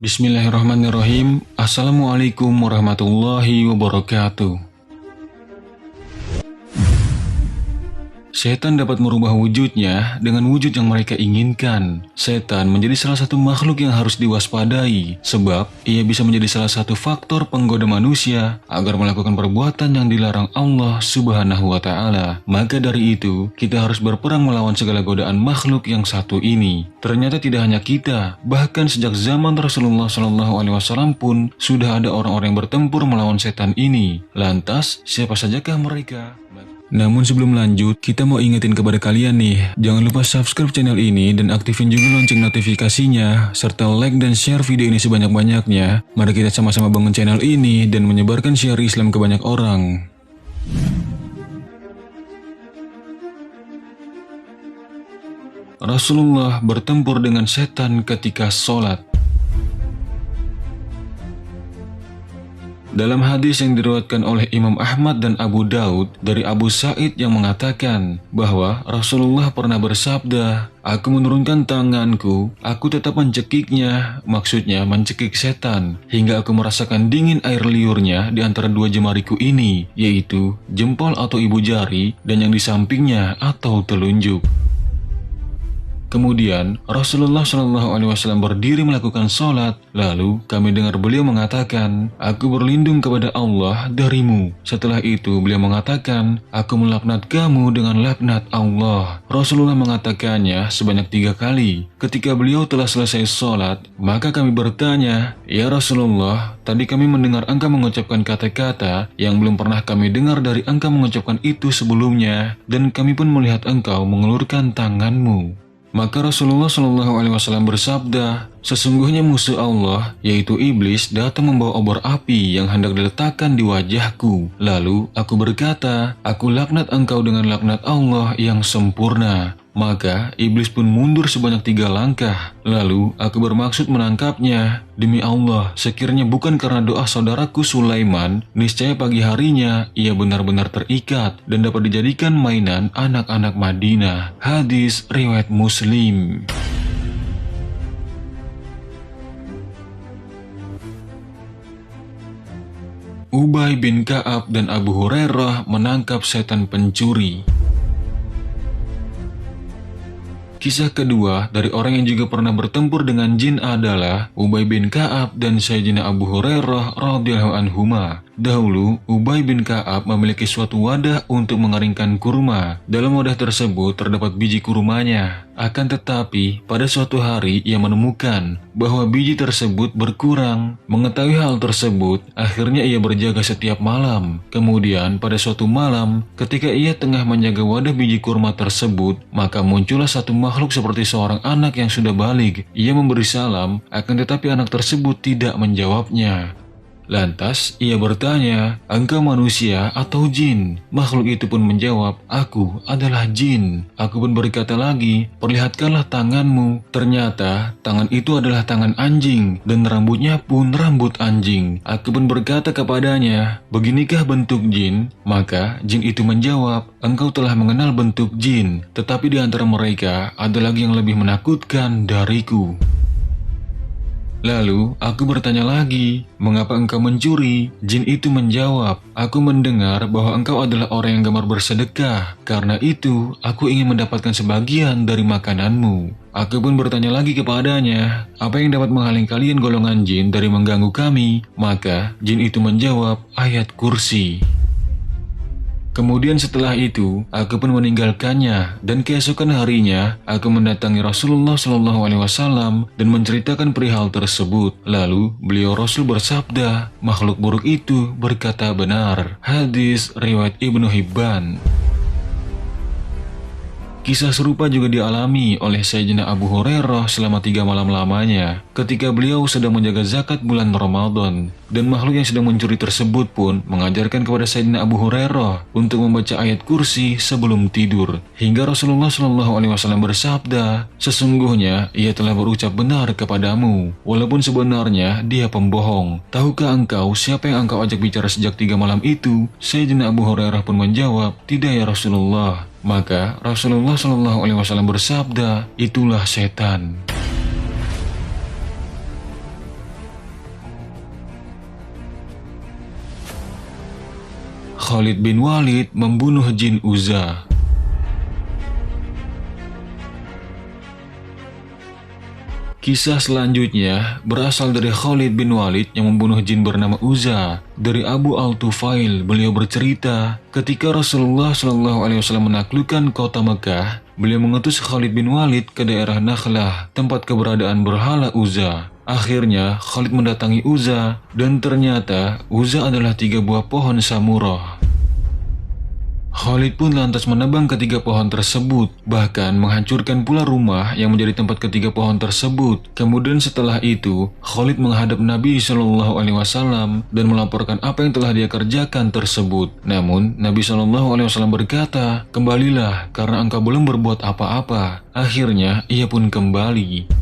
Bismillahirrahmanirrahim. Assalamualaikum warahmatullahi wabarakatuh. Setan dapat merubah wujudnya dengan wujud yang mereka inginkan. Setan menjadi salah satu makhluk yang harus diwaspadai, sebab ia bisa menjadi salah satu faktor penggoda manusia agar melakukan perbuatan yang dilarang Allah Subhanahu wa Ta'ala. Maka dari itu, kita harus berperang melawan segala godaan makhluk yang satu ini. Ternyata tidak hanya kita, bahkan sejak zaman Rasulullah SAW pun sudah ada orang-orang yang bertempur melawan setan ini. Lantas, siapa sajakah mereka? Namun sebelum lanjut, kita mau ingetin kepada kalian nih, jangan lupa subscribe channel ini dan aktifin juga lonceng notifikasinya, serta like dan share video ini sebanyak-banyaknya. Mari kita sama-sama bangun channel ini dan menyebarkan syiar Islam ke banyak orang. Rasulullah bertempur dengan setan ketika sholat. Dalam hadis yang diriwayatkan oleh Imam Ahmad dan Abu Daud dari Abu Sa'id yang mengatakan bahwa Rasulullah pernah bersabda, "Aku menurunkan tanganku, aku tetap mencekiknya," maksudnya mencekik setan, hingga aku merasakan dingin air liurnya di antara dua jemariku ini, yaitu jempol atau ibu jari dan yang di sampingnya atau telunjuk. Kemudian Rasulullah SAW berdiri melakukan sholat. Lalu kami dengar beliau mengatakan, "Aku berlindung kepada Allah darimu." Setelah itu beliau mengatakan, "Aku melaknat kamu dengan laknat Allah." Rasulullah mengatakannya sebanyak 3 kali. Ketika beliau telah selesai sholat, maka kami bertanya, "Ya Rasulullah, tadi kami mendengar engkau mengucapkan kata-kata yang belum pernah kami dengar dari engkau mengucapkan itu sebelumnya, dan kami pun melihat engkau mengulurkan tanganmu." Maka Rasulullah SAW bersabda, "Sesungguhnya musuh Allah, yaitu iblis, datang membawa obor api yang hendak diletakkan di wajahku. Lalu aku berkata, 'Aku laknat engkau dengan laknat Allah yang sempurna.' Maka iblis pun mundur sebanyak 3 langkah. Lalu aku bermaksud menangkapnya. Demi Allah, sekiranya bukan karena doa saudaraku Sulaiman, niscaya pagi harinya ia benar-benar terikat dan dapat dijadikan mainan anak-anak Madinah." Hadis riwayat Muslim. Ubay bin Ka'ab dan Abu Hurairah menangkap setan pencuri. Kisah kedua dari orang yang juga pernah bertempur dengan jin adalah Ubay bin Ka'ab dan Sayyidina Abu Hurairah radhiyallahu anhuma. Dahulu, Ubay bin Ka'ab memiliki suatu wadah untuk mengeringkan kurma. Dalam wadah tersebut terdapat biji kurmanya. Akan tetapi, pada suatu hari ia menemukan bahwa biji tersebut berkurang. Mengetahui hal tersebut, akhirnya ia berjaga setiap malam. Kemudian, pada suatu malam, ketika ia tengah menjaga wadah biji kurma tersebut, maka muncullah satu makhluk seperti seorang anak yang sudah balik. Ia memberi salam, akan tetapi anak tersebut tidak menjawabnya. Lantas ia bertanya, "Engkau manusia atau jin?" Makhluk itu pun menjawab, "Aku adalah jin." Aku pun berkata lagi, "Perlihatkanlah tanganmu." Ternyata tangan itu adalah tangan anjing dan rambutnya pun rambut anjing. Aku pun berkata kepadanya, "Beginikah bentuk jin?" Maka jin itu menjawab, "Engkau telah mengenal bentuk jin, tetapi di antara mereka ada lagi yang lebih menakutkan dariku." Lalu aku bertanya lagi, "Mengapa engkau mencuri?" Jin itu menjawab, "Aku mendengar bahwa engkau adalah orang yang gemar bersedekah. Karena itu, aku ingin mendapatkan sebagian dari makananmu." Aku pun bertanya lagi kepadanya, "Apa yang dapat menghalangi kalian golongan jin dari mengganggu kami?" Maka jin itu menjawab, "Ayat kursi." Kemudian setelah itu, aku pun meninggalkannya dan keesokan harinya, aku mendatangi Rasulullah SAW dan menceritakan perihal tersebut. Lalu beliau Rasul bersabda, "Makhluk buruk itu berkata benar." Hadis riwayat Ibnu Hibban. Kisah serupa juga dialami oleh Sayyidina Abu Hurairah selama 3 malam lamanya ketika beliau sedang menjaga zakat bulan Ramadan, dan makhluk yang sedang mencuri tersebut pun mengajarkan kepada Sayyidina Abu Hurairah untuk membaca ayat kursi sebelum tidur, hingga Rasulullah SAW bersabda, "Sesungguhnya ia telah berucap benar kepadamu, walaupun sebenarnya dia pembohong. Tahukah engkau siapa yang engkau ajak bicara sejak 3 malam itu?" Sayyidina Abu Hurairah pun menjawab, "Tidak ya Rasulullah." Maka Rasulullah SAW bersabda, "Itulah setan." Khalid bin Walid membunuh jin Uzza. Kisah selanjutnya berasal dari Khalid bin Walid yang membunuh jin bernama Uzza. Dari Abu Al-Tufail, beliau bercerita, ketika Rasulullah SAW menaklukkan kota Mekah, beliau mengutus Khalid bin Walid ke daerah Nakhlah, tempat keberadaan berhala Uzza. Akhirnya Khalid mendatangi Uzza, dan ternyata Uzza adalah 3 buah pohon samurah. Khalid pun lantas menebang ketiga pohon tersebut, bahkan menghancurkan pula rumah yang menjadi tempat ketiga pohon tersebut. Kemudian setelah itu, Khalid menghadap Nabi SAW dan melaporkan apa yang telah dia kerjakan tersebut. Namun, Nabi SAW berkata, "Kembalilah, karena engkau belum berbuat apa-apa." Akhirnya, ia pun kembali.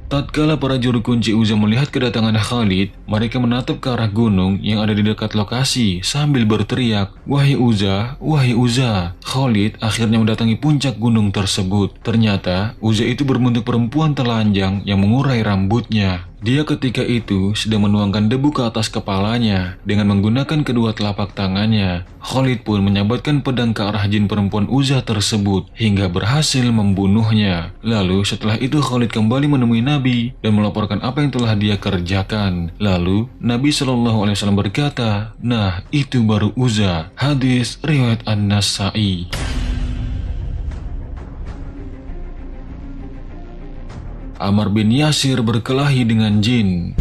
Tatkala para juru kunci Uzza melihat kedatangan Khalid, mereka menatap ke arah gunung yang ada di dekat lokasi sambil berteriak, "Wahai Uzza, wahai Uzza." Khalid akhirnya mendatangi puncak gunung tersebut. Ternyata Uzza itu berbentuk perempuan telanjang yang mengurai rambutnya. Dia ketika itu sedang menuangkan debu ke atas kepalanya dengan menggunakan kedua telapak tangannya. Khalid pun menyabetkan pedang ke arah jin perempuan Uzza tersebut hingga berhasil membunuhnya. Lalu setelah itu Khalid kembali menemui Nabi dan melaporkan apa yang telah dia kerjakan. Lalu Nabi SAW berkata, "Nah, itu baru Uzza." Hadis riwayat An-Nasa'i. Ammar bin Yasir berkelahi dengan jin.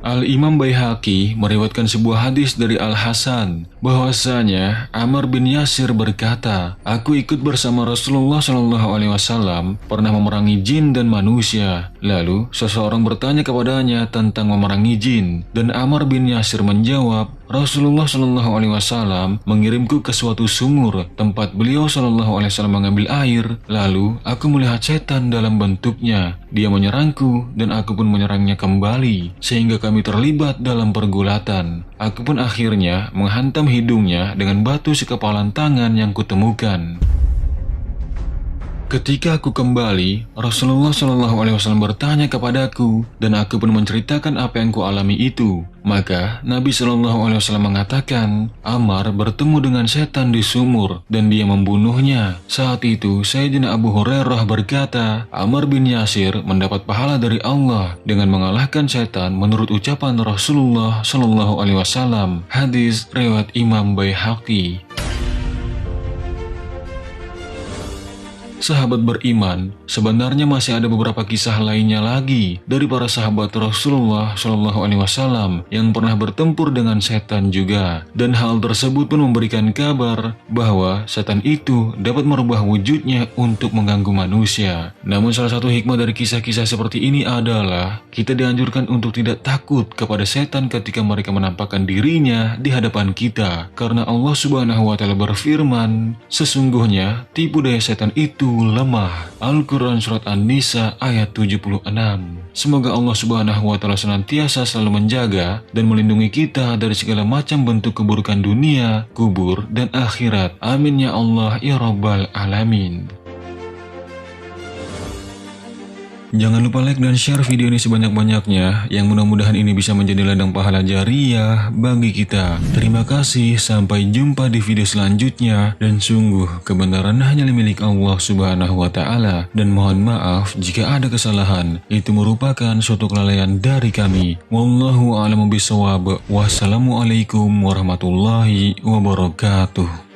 Al-Imam Baihaqi meriwayatkan sebuah hadis dari Al-Hasan bahwasanya Ammar bin Yasir berkata, "Aku ikut bersama Rasulullah SAW pernah memerangi jin dan manusia." Lalu seseorang bertanya kepadanya tentang memerangi jin, dan Ammar bin Yasir menjawab, "Rasulullah SAW mengirimku ke suatu sumur tempat beliau SAW mengambil air. Lalu aku melihat setan dalam bentuknya. Dia menyerangku dan aku pun menyerangnya kembali, sehingga kami terlibat dalam pergulatan. Aku pun akhirnya menghantam hidungnya dengan batu sekepalan tangan yang kutemukan. Ketika aku kembali, Rasulullah SAW bertanya kepadaku, dan aku pun menceritakan apa yang kualami itu. Maka Nabi SAW mengatakan, Ammar bertemu dengan setan di sumur dan dia membunuhnya. Saat itu Sayyidina Abu Hurairah berkata, Ammar bin Yasir mendapat pahala dari Allah dengan mengalahkan setan menurut ucapan Rasulullah SAW. Hadis riwayat Imam Baihaqi. Sahabat beriman, sebenarnya masih ada beberapa kisah lainnya lagi dari para sahabat Rasulullah SAW yang pernah bertempur dengan setan juga. Dan hal tersebut pun memberikan kabar bahwa setan itu dapat merubah wujudnya untuk mengganggu manusia. Namun salah satu hikmah dari kisah-kisah seperti ini adalah kita dianjurkan untuk tidak takut kepada setan ketika mereka menampakkan dirinya di hadapan kita. Karena Allah Subhanahu wa Ta'ala berfirman, sesungguhnya tipu daya setan itu lemah. Al-Quran Surat An-Nisa ayat 76. Semoga Allah Subhanahu wa Ta'ala senantiasa selalu menjaga dan melindungi kita dari segala macam bentuk keburukan dunia, kubur, dan akhirat. Amin ya Allah ya Rabbal Alamin. Jangan lupa like dan share video ini sebanyak-banyaknya, yang mudah-mudahan ini bisa menjadi ladang pahala jariah bagi kita. Terima kasih, sampai jumpa di video selanjutnya, dan sungguh kebenaran hanya milik Allah Subhanahu wa Ta'ala, dan mohon maaf jika ada kesalahan, itu merupakan suatu kelalaian dari kami. Wallahu a'lamu bishawab. Wassalamualaikum warahmatullahi wabarakatuh.